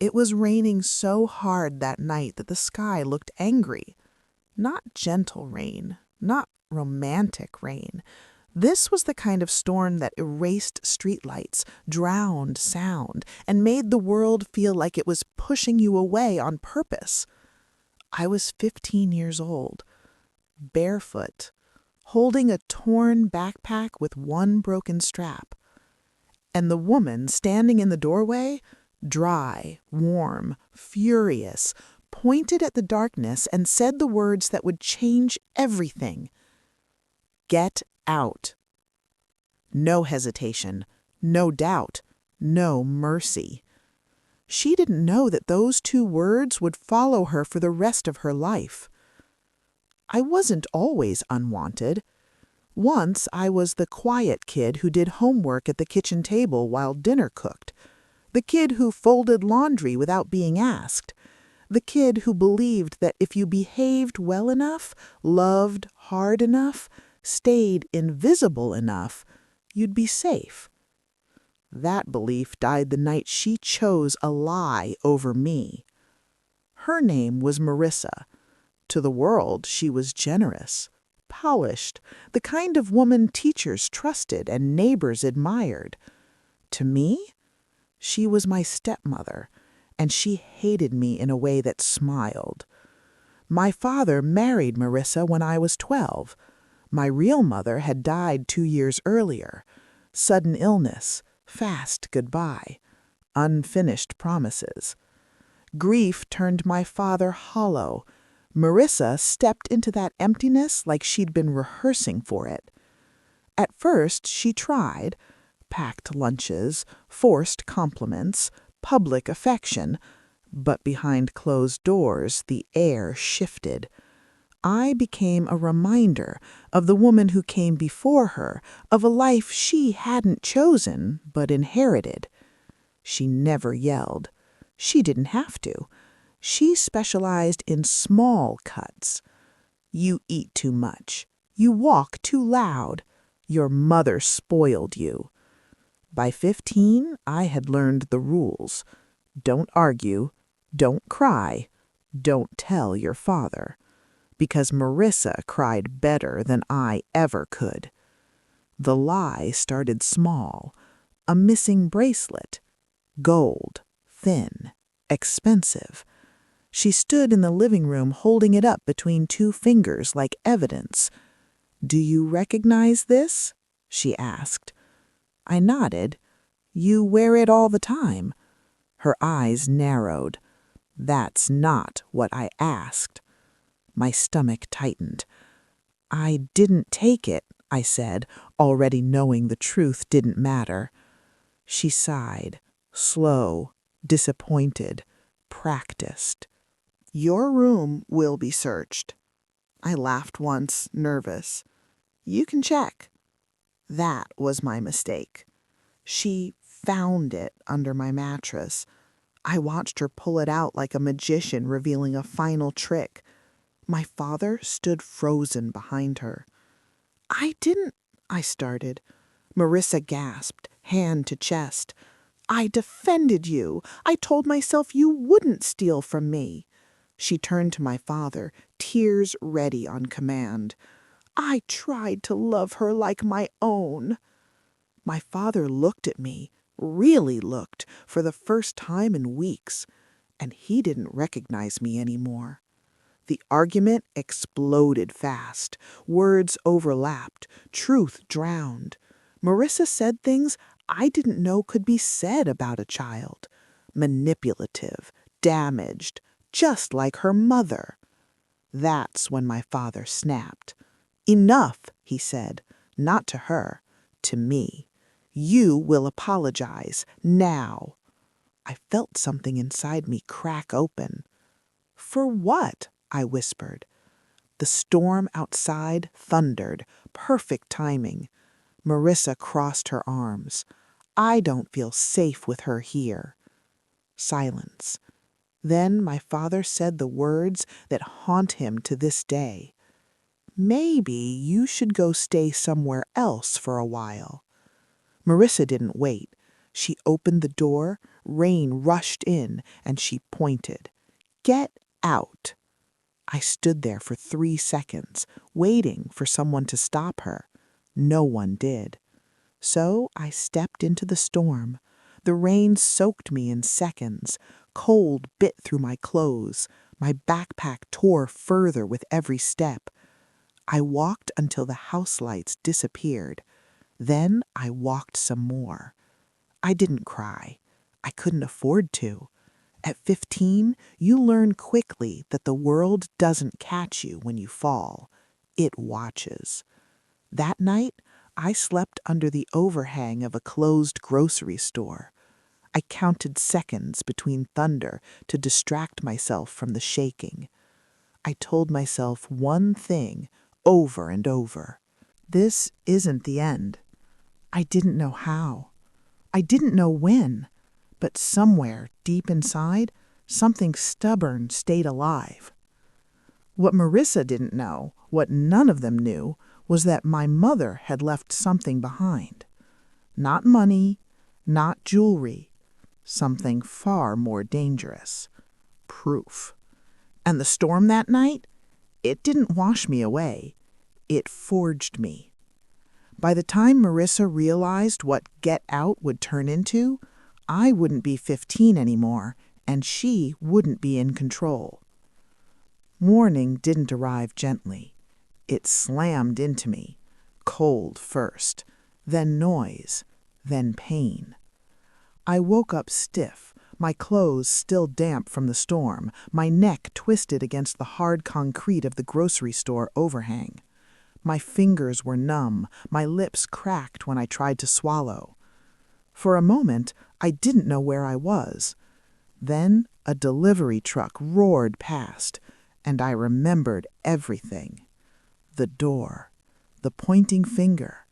It was raining so hard that night that the sky looked angry. Not gentle rain, not romantic rain. This was the kind of storm that erased streetlights, drowned sound, and made the world feel like it was pushing you away on purpose. I was 15 years old, barefoot, holding a torn backpack with one broken strap. And the woman standing in the doorway, dry, warm, furious, pointed at the darkness and said the words that would change everything. Get out. No hesitation, no doubt, no mercy. She didn't know that those 2 words would follow her for the rest of her life. I wasn't always unwanted. Once I was the quiet kid who did homework at the kitchen table while dinner cooked. The kid who folded laundry without being asked. The kid who believed that if you behaved well enough, loved hard enough, stayed invisible enough, you'd be safe. That belief died the night she chose a lie over me. Her name was Marissa. To the world, she was generous, polished, the kind of woman teachers trusted and neighbors admired. To me, she was my stepmother, and she hated me in a way that smiled. My father married Marissa when I was 12. My real mother had died 2 years earlier. Sudden illness, fast goodbye, unfinished promises. Grief turned my father hollow. Marissa stepped into that emptiness like she'd been rehearsing for it. At first, she tried. Packed lunches, forced compliments, public affection. But behind closed doors, the air shifted. I became a reminder of the woman who came before her, of a life she hadn't chosen but inherited. She never yelled. She didn't have to. She specialized in small cuts. You eat too much. You walk too loud. Your mother spoiled you. By 15, I had learned the rules. Don't argue. Don't cry. Don't tell your father. Because Marissa cried better than I ever could. The lie started small. A missing bracelet. Gold. Thin. Expensive. She stood in the living room holding it up between 2 fingers like evidence. "Do you recognize this?" she asked. I nodded. "You wear it all the time." Her eyes narrowed. "That's not what I asked." My stomach tightened. "I didn't take it," I said, already knowing the truth didn't matter. She sighed, slow, disappointed, practiced. "Your room will be searched." I laughed once, nervous. "You can check." That was my mistake. She found it under my mattress. I watched her pull it out like a magician revealing a final trick. My father stood frozen behind her. I started. Marissa gasped, hand to chest. "I defended you. I told myself you wouldn't steal from me." She turned to my father, tears ready on command. "I tried to love her like my own." My father looked at me, really looked, for the first time in weeks, and he didn't recognize me anymore. The argument exploded fast. Words overlapped. Truth drowned. Marissa said things I didn't know could be said about a child. Manipulative, damaged, just like her mother. That's when my father snapped. "Enough," he said, not to her, to me. "You will apologize, now." I felt something inside me crack open. "For what?" I whispered. The storm outside thundered, perfect timing. Marissa crossed her arms. "I don't feel safe with her here." Silence. Then my father said the words that haunt him to this day. "Maybe you should go stay somewhere else for a while." Marissa didn't wait. She opened the door, Rain rushed in, and she pointed. "Get out!" I stood there for 3 seconds, waiting for someone to stop her. No one did. So I stepped into the storm. The rain soaked me in seconds. Cold bit through my clothes. My backpack tore further with every step. I walked until the house lights disappeared. Then I walked some more. I didn't cry. I couldn't afford to. At 15, you learn quickly that the world doesn't catch you when you fall. It watches. That night, I slept under the overhang of a closed grocery store. I counted seconds between thunder to distract myself from the shaking. I told myself one thing over and over. This isn't the end. I didn't know how. I didn't know when. But somewhere deep inside, something stubborn stayed alive. What Marissa didn't know, what none of them knew, was that my mother had left something behind. Not money, not jewelry, something far more dangerous. Proof. And the storm that night, it didn't wash me away. It forged me. By the time Marissa realized what Get Out would turn into, I wouldn't be 15 anymore, and she wouldn't be in control. Warning didn't arrive gently. It slammed into me, cold first, then noise, then pain. I woke up stiff, my clothes still damp from the storm, my neck twisted against the hard concrete of the grocery store overhang. My fingers were numb, my lips cracked when I tried to swallow. For a moment, I didn't know where I was. Then a delivery truck roared past, and I remembered everything. The door, the pointing finger,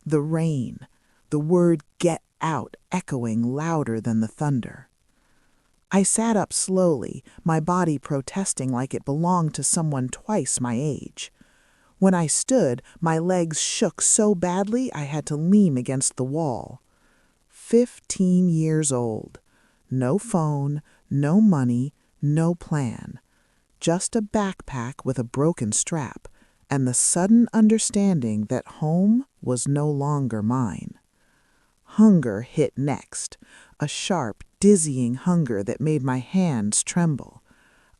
the rain, the word "get out" echoing louder than the thunder. I sat up slowly, my body protesting like it belonged to someone twice my age. When I stood, my legs shook so badly I had to lean against the wall. 15 years old. No phone, no money, no plan. Just a backpack with a broken strap, and the sudden understanding that home was no longer mine. Hunger hit next, a sharp, dizzying hunger that made my hands tremble.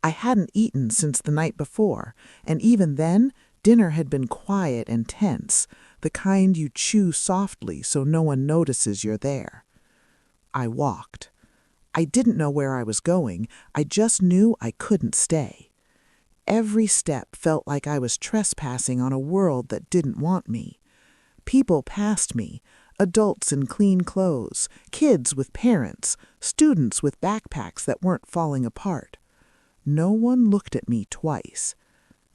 I hadn't eaten since the night before, and even then, dinner had been quiet and tense, the kind you chew softly so no one notices you're there. I walked. I didn't know where I was going, I just knew I couldn't stay. Every step felt like I was trespassing on a world that didn't want me. People passed me, adults in clean clothes, kids with parents, students with backpacks that weren't falling apart. No one looked at me twice.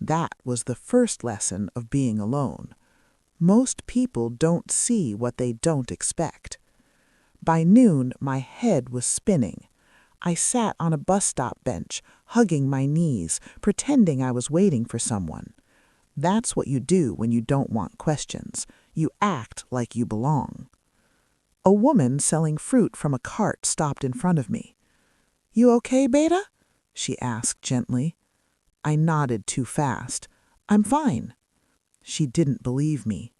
That was the first lesson of being alone. Most people don't see what they don't expect. By noon, my head was spinning. I sat on a bus stop bench, hugging my knees, pretending I was waiting for someone. That's what you do when you don't want questions. You act like you belong. A woman selling fruit from a cart stopped in front of me. "You okay, Beta?" she asked gently. I nodded too fast. "I'm fine." She didn't believe me.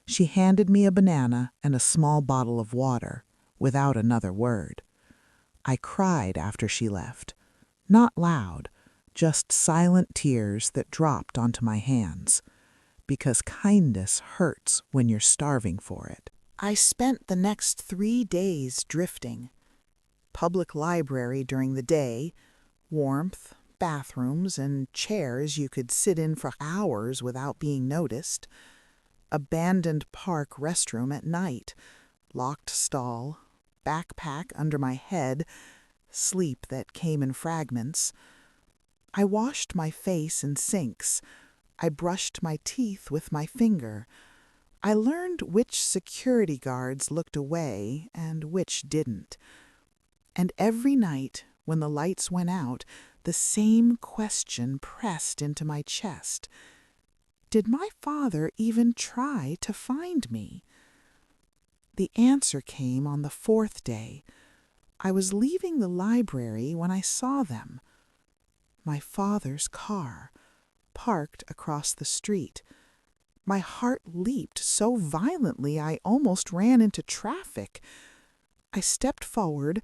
She handed me a banana and a small bottle of water, without another word. I cried after she left. Not loud, just silent tears that dropped onto my hands. Because kindness hurts when you're starving for it. I spent the next 3 days drifting. Public library during the day, warmth, bathrooms, and chairs you could sit in for hours without being noticed. Abandoned park restroom at night, locked stall, backpack under my head, sleep that came in fragments. I washed my face in sinks. I brushed my teeth with my finger. I learned which security guards looked away and which didn't. And every night, when the lights went out, the same question pressed into my chest. Did my father even try to find me? The answer came on the 4th day. I was leaving the library when I saw them. My father's car, parked across the street. My heart leaped so violently I almost ran into traffic. I stepped forward,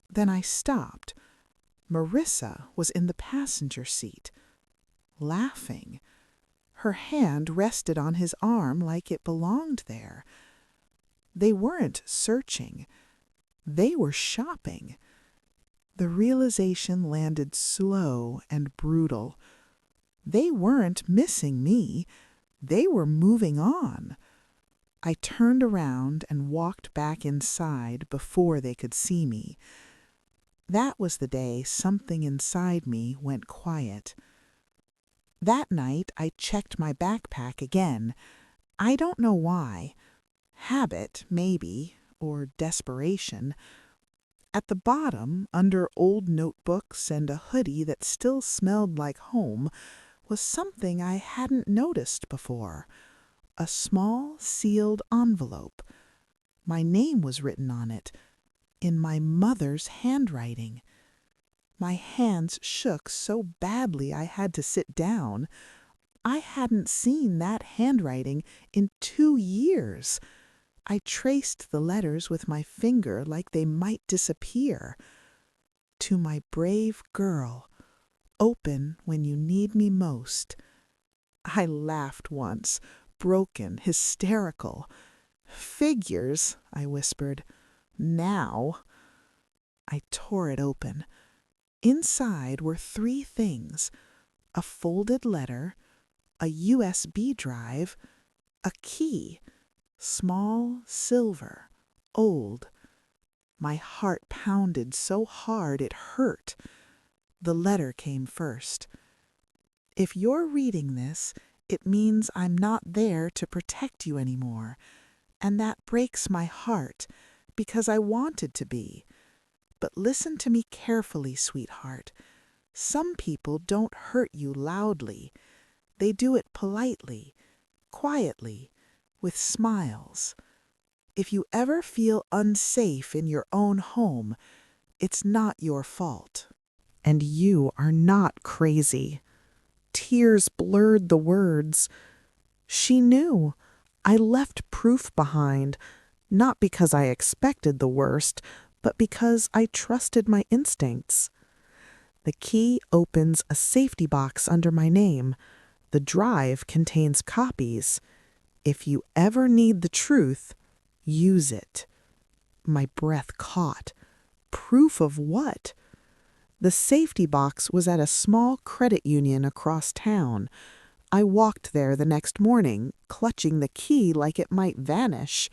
then I stopped. Marissa was in the passenger seat, laughing. Her hand rested on his arm like it belonged there. They weren't searching. They were shopping. The realization landed slow and brutal. They weren't missing me. They were moving on. I turned around and walked back inside before they could see me. That was the day something inside me went quiet. That night, I checked my backpack again. I don't know why. Habit, maybe, or desperation. At the bottom, under old notebooks and a hoodie that still smelled like home, was something I hadn't noticed before. A small, sealed envelope. My name was written on it, in my mother's handwriting. My hands shook so badly I had to sit down. I hadn't seen that handwriting in 2 years. I traced the letters with my finger like they might disappear. To my brave girl, open when you need me most. I laughed once, broken, hysterical. Figures, I whispered. Now. I tore it open. Inside were 3 things: a folded letter, a USB drive, a key, small, silver, old. My heart pounded so hard it hurt. The letter came first. If you're reading this, it means I'm not there to protect you anymore, and that breaks my heart because I wanted to be. But listen to me carefully, sweetheart. Some people don't hurt you loudly. They do it politely, quietly, with smiles. If you ever feel unsafe in your own home, it's not your fault. And you are not crazy. Tears blurred the words. She knew. I left proof behind, not because I expected the worst, but because I trusted my instincts. The key opens a safety box under my name. The drive contains copies. If you ever need the truth, use it. My breath caught. Proof of what? The safety box was at a small credit union across town. I walked there the next morning, clutching the key like it might vanish.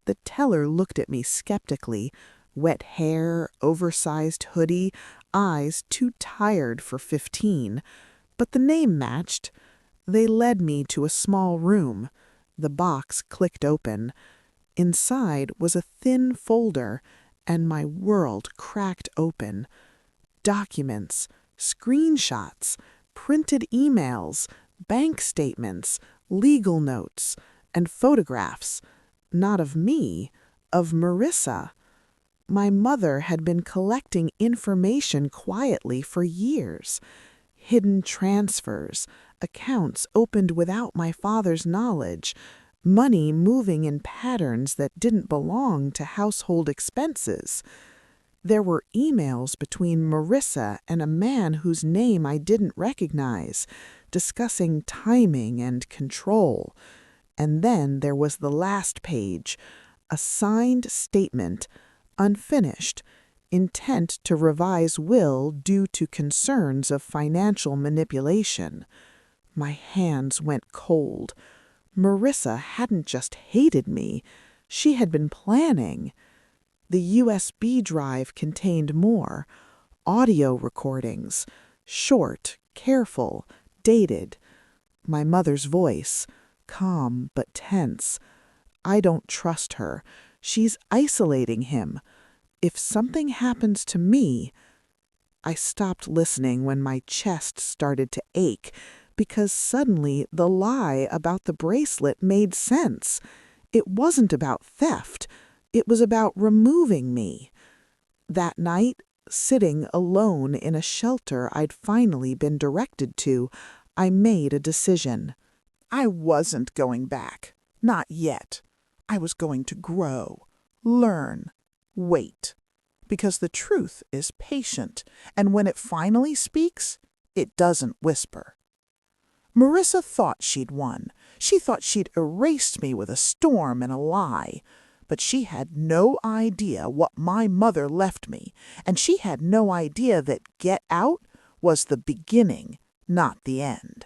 The teller looked at me skeptically. Wet hair, oversized hoodie, eyes too tired for 15. But the name matched. They led me to a small room. The box clicked open. Inside was a thin folder, and my world cracked open. Documents, screenshots, printed emails, bank statements, legal notes, and photographs. Not of me, of Marissa. My mother had been collecting information quietly for years. Hidden transfers, accounts opened without my father's knowledge, money moving in patterns that didn't belong to household expenses. There were emails between Marissa and a man whose name I didn't recognize, discussing timing and control. And then there was the last page, a signed statement, unfinished, intent to revise will due to concerns of financial manipulation. My hands went cold. Marissa hadn't just hated me. She had been planning. The USB drive contained more. Audio recordings. Short, careful, dated. My mother's voice, calm but tense. I don't trust her. She's isolating him. If something happens to me... I stopped listening when my chest started to ache, because suddenly the lie about the bracelet made sense. It wasn't about theft. It was about removing me. That night, sitting alone in a shelter I'd finally been directed to, I made a decision. I wasn't going back. Not yet. I was going to grow, learn, wait. Because the truth is patient, and when it finally speaks, it doesn't whisper. Marissa thought she'd won. She thought she'd erased me with a storm and a lie. But she had no idea what my mother left me, and she had no idea that get out was the beginning, not the end.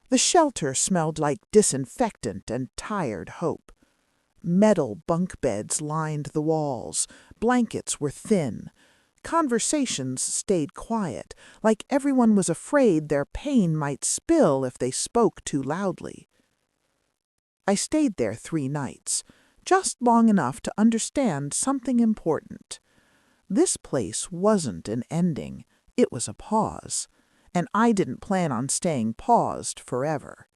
The shelter smelled like disinfectant and tired hope. Metal bunk beds lined the walls. Blankets were thin. Conversations stayed quiet, like everyone was afraid their pain might spill if they spoke too loudly. I stayed there 3 nights, just long enough to understand something important. This place wasn't an ending, it was a pause, and I didn't plan on staying paused forever.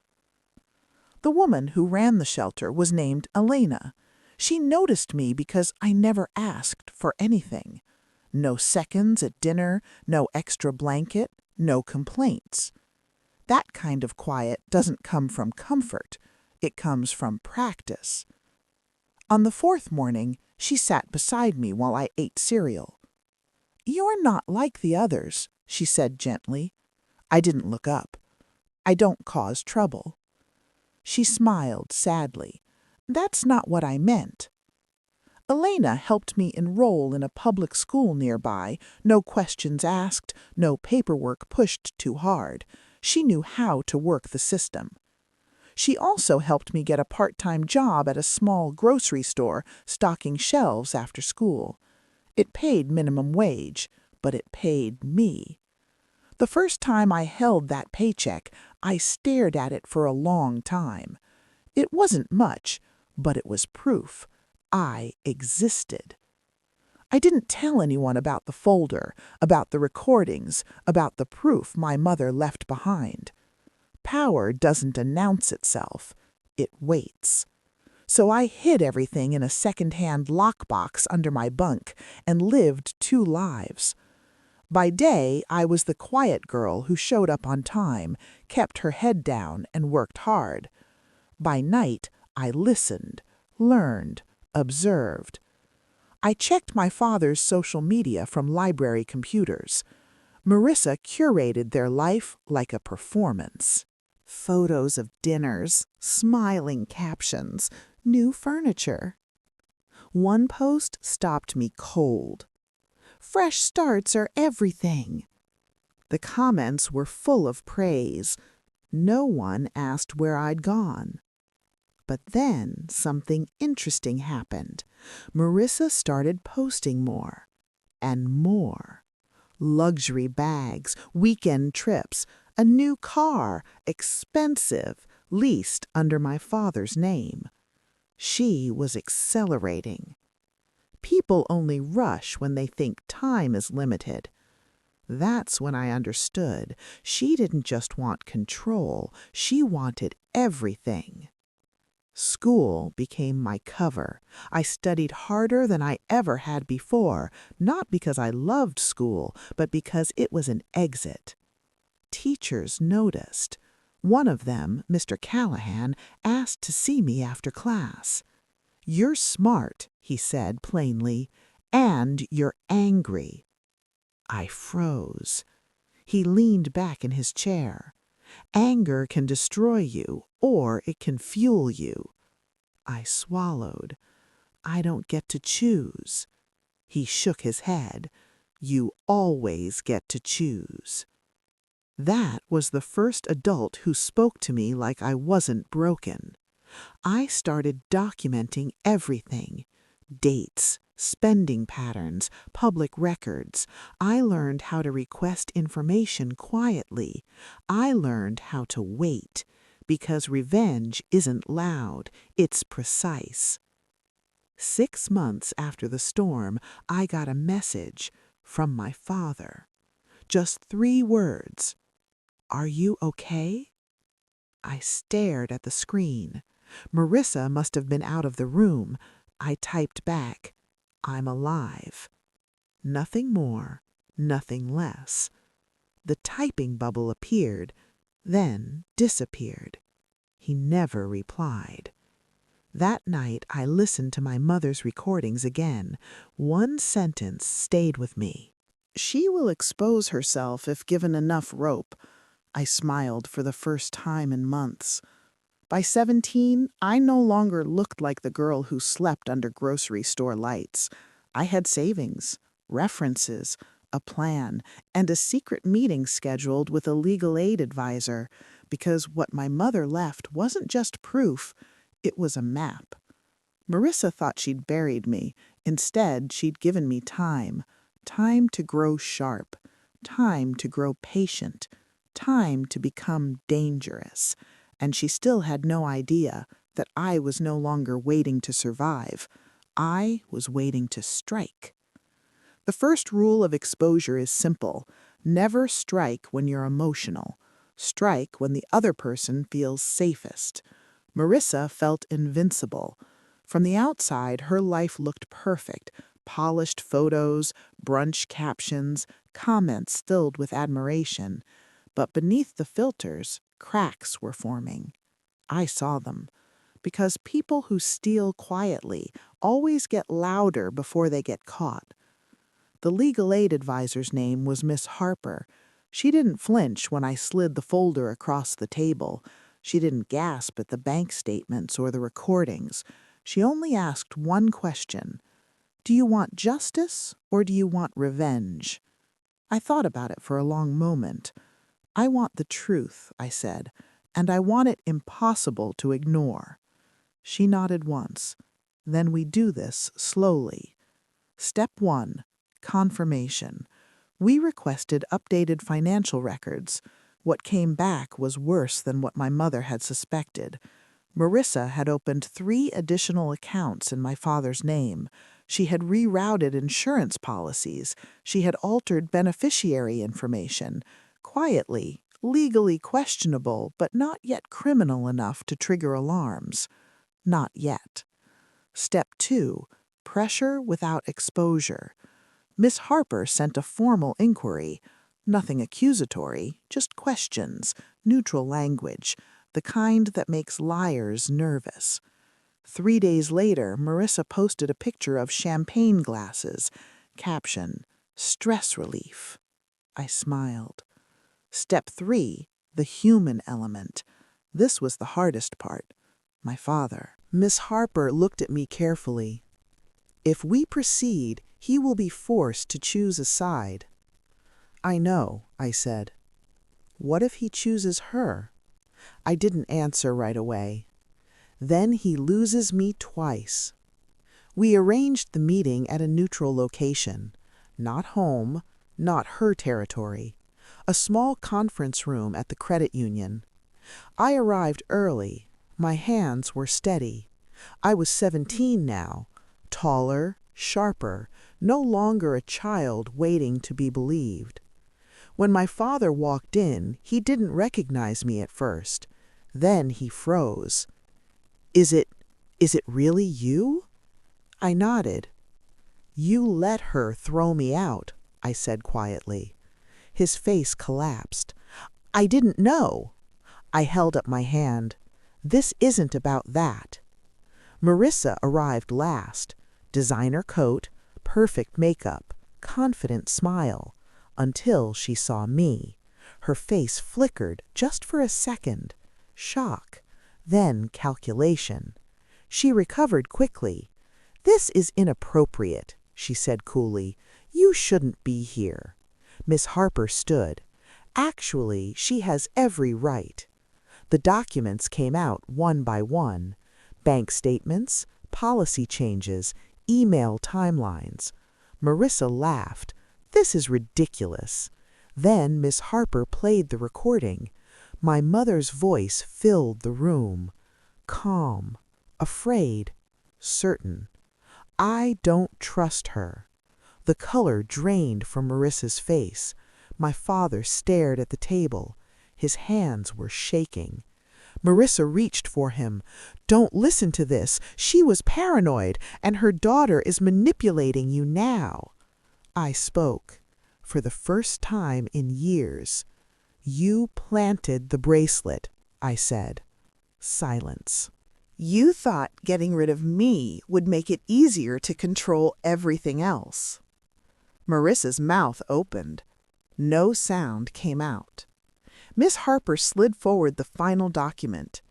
The woman who ran the shelter was named Elena. She noticed me because I never asked for anything. No seconds at dinner, no extra blanket, no complaints. That kind of quiet doesn't come from comfort. It comes from practice. On the 4th morning, she sat beside me while I ate cereal. "You're not like the others," she said gently. I didn't look up. "I don't cause trouble." She smiled sadly. "That's not what I meant." Elena helped me enroll in a public school nearby, no questions asked, no paperwork pushed too hard. She knew how to work the system. She also helped me get a part-time job at a small grocery store, stocking shelves after school. It paid minimum wage, but it paid me. The first time I held that paycheck, I stared at it for a long time. It wasn't much, but it was proof. I existed. I didn't tell anyone about the folder, about the recordings, about the proof my mother left behind. Power doesn't announce itself. It waits. So I hid everything in a second-hand lockbox under my bunk and lived 2 lives. By day, I was the quiet girl who showed up on time, kept her head down, and worked hard. By night, I listened, learned, observed. I checked my father's social media from library computers. Marissa curated their life like a performance. Photos of dinners, smiling captions, new furniture. One post stopped me cold. "Fresh starts are everything." The comments were full of praise. No one asked where I'd gone. But then something interesting happened. Marissa started posting more and more. Luxury bags, weekend trips, a new car, expensive, leased under my father's name. She was accelerating. People only rush when they think time is limited. That's when I understood. She didn't just want control, she wanted everything. School became my cover. I studied harder than I ever had before, not because I loved school, but because it was an exit. Teachers noticed. One of them, Mr. Callahan, asked to see me after class. "You're smart," he said plainly, "and you're angry." I froze. He leaned back in his chair. "Anger can destroy you, or it can fuel you." I swallowed. "I don't get to choose." He shook his head. "You always get to choose." That was the first adult who spoke to me like I wasn't broken. I started documenting everything. Dates, spending patterns, public records. I learned how to request information quietly. I learned how to wait, because revenge isn't loud, it's precise. 6 months after the storm, I got a message from my father. Just 3 words. "Are you okay?" I stared at the screen. Marissa must have been out of the room. I typed back, "I'm alive." Nothing more, nothing less. The typing bubble appeared, then disappeared. He never replied. That night I listened to my mother's recordings again. One sentence stayed with me. "She will expose herself if given enough rope." I smiled for the first time in months. By 17, I no longer looked like the girl who slept under grocery store lights. I had savings, references, a plan, and a secret meeting scheduled with a legal aid advisor, because what my mother left wasn't just proof, it was a map. Marissa thought she'd buried me. Instead, she'd given me time. Time to grow sharp. Time to grow patient. Time to become dangerous. And she still had no idea that I was no longer waiting to survive. I was waiting to strike. The first rule of exposure is simple. Never strike when you're emotional. Strike when the other person feels safest. Marissa felt invincible. From the outside, her life looked perfect. Polished photos, brunch captions, comments filled with admiration. But beneath the filters, cracks were forming. I saw them. Because people who steal quietly always get louder before they get caught. The legal aid advisor's name was Miss Harper. She didn't flinch when I slid the folder across the table. She didn't gasp at the bank statements or the recordings. She only asked one question. "Do you want justice or do you want revenge?" I thought about it for a long moment. "I want the truth," I said, "and I want it impossible to ignore." She nodded once. "Then we do this slowly." Step 1. Confirmation. We requested updated financial records. What came back was worse than what my mother had suspected. Marissa had opened 3 additional accounts in my father's name. She had rerouted insurance policies. She had altered beneficiary information. Quietly, legally questionable, but not yet criminal enough to trigger alarms. Not yet. Step 2. Pressure without exposure. Miss Harper sent a formal inquiry. Nothing accusatory, just questions, neutral language, the kind that makes liars nervous. 3 days later, Marissa posted a picture of champagne glasses. Caption, "Stress relief." I smiled. Step 3, the human element. This was the hardest part. My father. Miss Harper looked at me carefully. "If we proceed, he will be forced to choose a side." "I know," I said. "What if he chooses her?" I didn't answer right away. "Then he loses me twice." We arranged the meeting at a neutral location. Not home, not her territory. A small conference room at the credit union. I arrived early. My hands were steady. I was 17 now, taller, sharper, no longer a child waiting to be believed. When my father walked in, he didn't recognize me at first. Then he froze. Is it really you?" I nodded. "You let her throw me out," I said quietly. His face collapsed. "I didn't know." I held up my hand. "This isn't about that." Marissa arrived last. Designer coat, perfect makeup, confident smile, until she saw me. Her face flickered just for a second. Shock, then calculation. She recovered quickly. "This is inappropriate," she said coolly. "You shouldn't be here." Miss Harper stood. "Actually, she has every right." The documents came out one by one. Bank statements, policy changes, email timelines. Marissa laughed. "This is ridiculous." Then Miss Harper played the recording. My mother's voice filled the room. Calm, afraid, certain. I don't trust her. The color drained from Marissa's face. My father stared at the table. His hands were shaking. Marissa reached for him. "Don't listen to this. She was paranoid, and her daughter is manipulating you now." I spoke. For the first time in years. You planted the bracelet, I said. Silence. You thought getting rid of me would make it easier to control everything else. Marissa's mouth opened. No sound came out. Miss Harper slid forward the final document.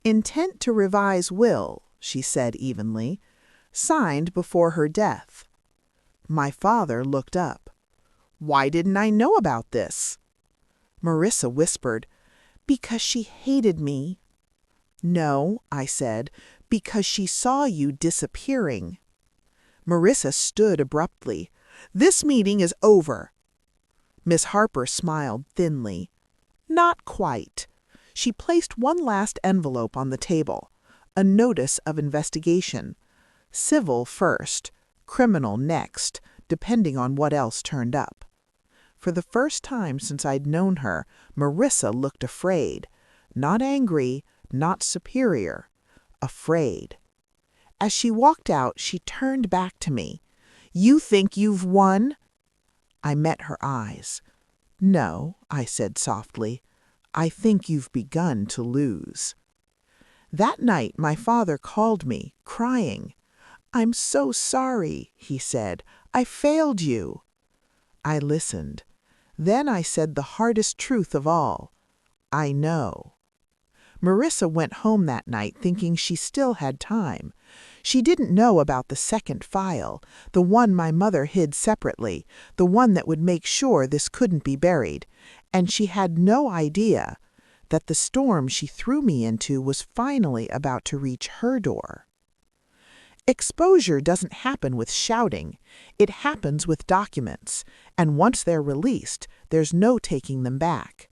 Intent to revise will, she said evenly, signed before her death. My father looked up. Why didn't I know about this? Marissa whispered, because she hated me. No, I said, because she saw you disappearing. Marissa stood abruptly. This meeting is over. Miss Harper smiled thinly. Not quite. She placed one last envelope on the table. A notice of investigation. Civil first, criminal next, depending on what else turned up. For the first time since I'd known her, Marissa looked afraid. Not angry, not superior. Afraid. As she walked out, she turned back to me. You think you've won? I met her eyes. No, I said softly. I think you've begun to lose. That night, my father called me, crying. I'm so sorry, he said. I failed you. I listened. Then I said the hardest truth of all. I know. Marissa went home that night thinking she still had time. She didn't know about the second file, the one my mother hid separately, the one that would make sure this couldn't be buried. And she had no idea that the storm she threw me into was finally about to reach her door. Exposure doesn't happen with shouting. It happens with documents, and once they're released, there's no taking them back.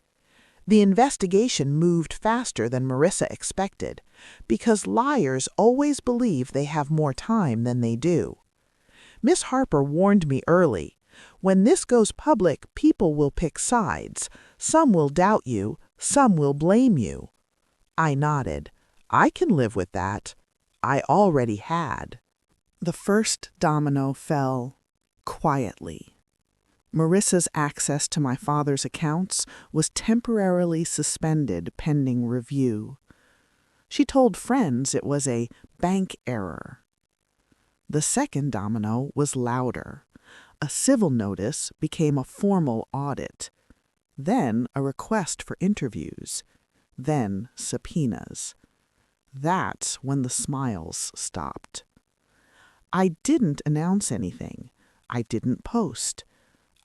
The investigation moved faster than Marissa expected, because liars always believe they have more time than they do. Miss Harper warned me early. When this goes public, people will pick sides. Some will doubt you, some will blame you. I nodded. I can live with that. I already had. The first domino fell quietly. Marissa's access to my father's accounts was temporarily suspended pending review. She told friends it was a bank error. The second domino was louder. A civil notice became a formal audit. Then a request for interviews. Then subpoenas. That's when the smiles stopped. I didn't announce anything. I didn't post.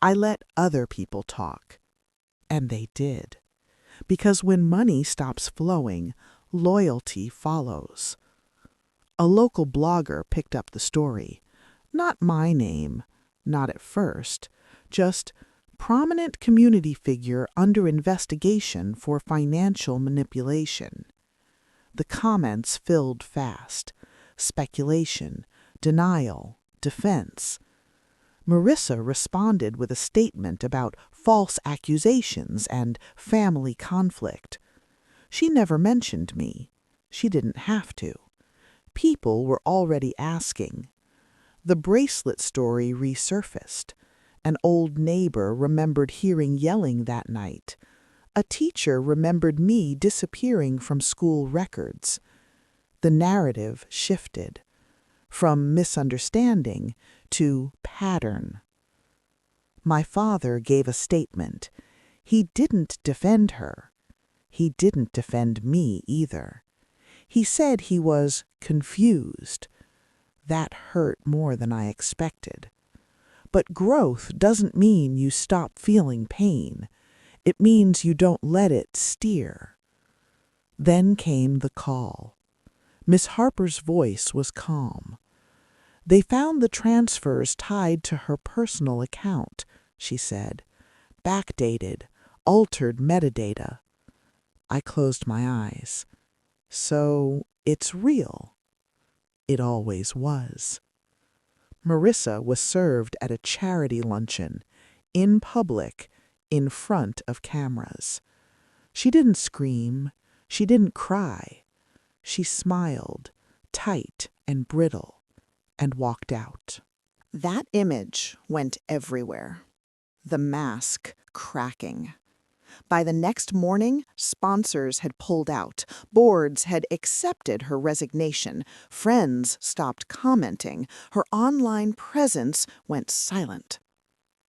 I let other people talk. And they did. Because when money stops flowing, loyalty follows. A local blogger picked up the story. Not my name, not at first, just prominent community figure under investigation for financial manipulation. The comments filled fast. Speculation, denial, defense. Marissa responded with a statement about false accusations and family conflict. She never mentioned me. She didn't have to. People were already asking. The bracelet story resurfaced. An old neighbor remembered hearing yelling that night. A teacher remembered me disappearing from school records. The narrative shifted from misunderstanding to pattern. My father gave a statement. He didn't defend her. He didn't defend me either. He said he was confused. That hurt more than I expected. But growth doesn't mean you stop feeling pain. It means you don't let it steer. Then came the call. Miss Harper's voice was calm. They found the transfers tied to her personal account, she said. Backdated, altered metadata. I closed my eyes. So it's real. It always was. Marissa was served at a charity luncheon, in public, in front of cameras. She didn't scream. She didn't cry. She smiled, tight and brittle, and walked out. That image went everywhere. The mask cracking. By the next morning, sponsors had pulled out, boards had accepted her resignation, friends stopped commenting, her online presence went silent.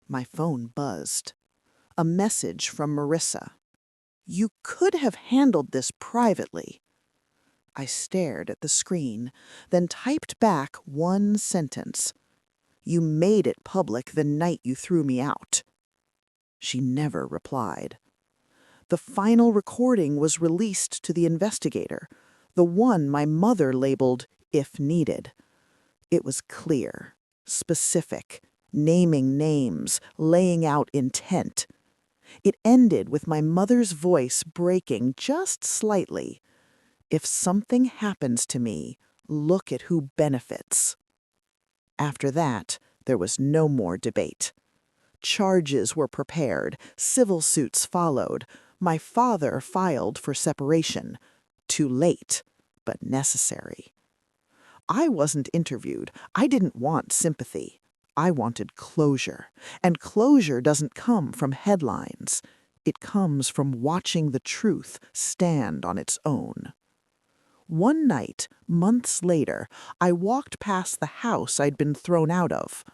My phone buzzed. A message from Marissa. "You could have handled this privately." I stared at the screen, then typed back one sentence. "You made it public the night you threw me out." She never replied. The final recording was released to the investigator, the one my mother labeled "if needed." It was clear, specific, naming names, laying out intent. It ended with my mother's voice breaking just slightly. "If something happens to me, look at who benefits." After that, there was no more debate. Charges were prepared, civil suits followed. My father filed for separation. Too late, but necessary. I wasn't interviewed. I didn't want sympathy. I wanted closure. And closure doesn't come from headlines. It comes from watching the truth stand on its own. One night, months later, I walked past the house I'd been thrown out of.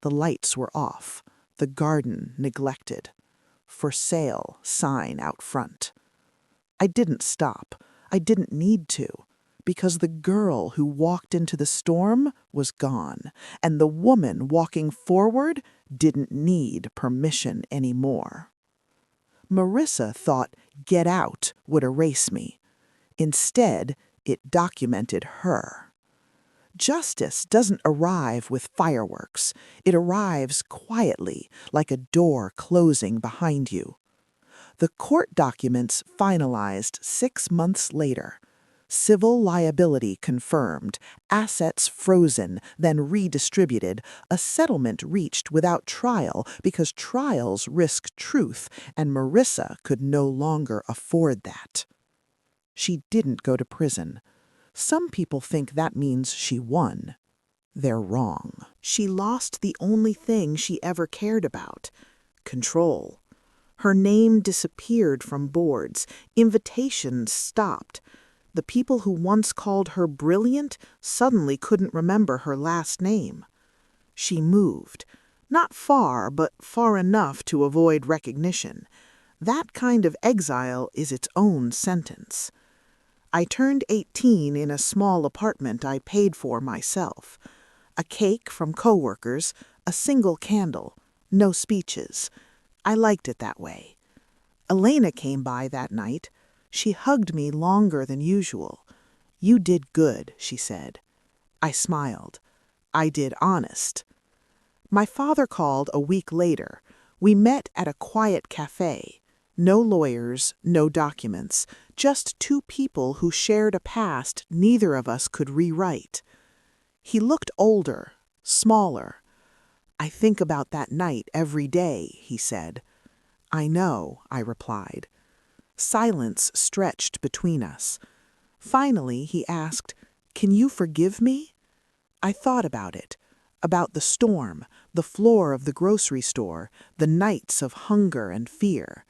The lights were off, the garden neglected. "For sale" sign out front. I didn't stop. I didn't need to, because the girl who walked into the storm was gone, and the woman walking forward didn't need permission anymore. Marissa thought "get out" would erase me. Instead, it documented her. Justice doesn't arrive with fireworks. It arrives quietly, like a door closing behind you. The court documents finalized 6 months later. Civil liability confirmed, assets frozen, then redistributed, a settlement reached without trial because trials risk truth, and Marissa could no longer afford that. She didn't go to prison. Some people think that means she won. They're wrong. She lost the only thing she ever cared about: control. Her name disappeared from boards. Invitations stopped. The people who once called her brilliant suddenly couldn't remember her last name. She moved. Not far, but far enough to avoid recognition. That kind of exile is its own sentence. I turned 18 in a small apartment I paid for myself. A cake from coworkers, a single candle, no speeches. I liked it that way. Elena came by that night. She hugged me longer than usual. "You did good," she said. I smiled. "I did honest." My father called a week later. We met at a quiet cafe. No lawyers, no documents, just two people who shared a past neither of us could rewrite. He looked older, smaller. "I think about that night every day," he said. "I know," I replied. Silence stretched between us. Finally, he asked, "Can you forgive me?" I thought about it. About the storm, the floor of the grocery store, the nights of hunger and fear.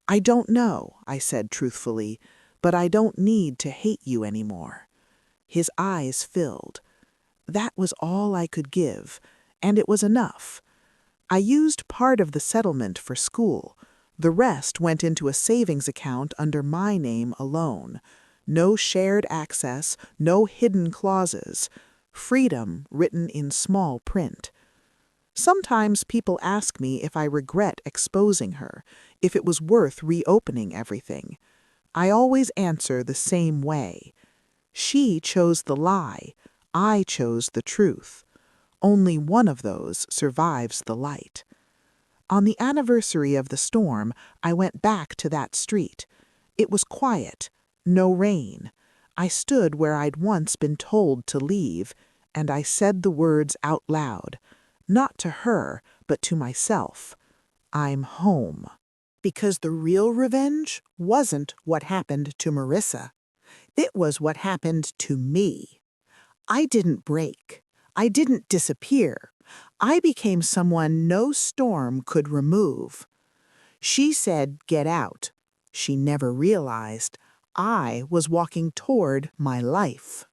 "I don't know," I said truthfully, "but I don't need to hate you anymore." His eyes filled. That was all I could give, and it was enough. I used part of the settlement for school. The rest went into a savings account under my name alone. No shared access, no hidden clauses. Freedom written in small print. Sometimes people ask me if I regret exposing her, if it was worth reopening everything. I always answer the same way. She chose the lie. I chose the truth. Only one of those survives the light. On the anniversary of the storm, I went back to that street. It was quiet, no rain. I stood where I'd once been told to leave, and I said the words out loud. Not to her, but to myself. I'm home. Because the real revenge wasn't what happened to Marissa. It was what happened to me. I didn't break. I didn't disappear. I became someone no storm could remove. She said, "Get out." She never realized I was walking toward my life.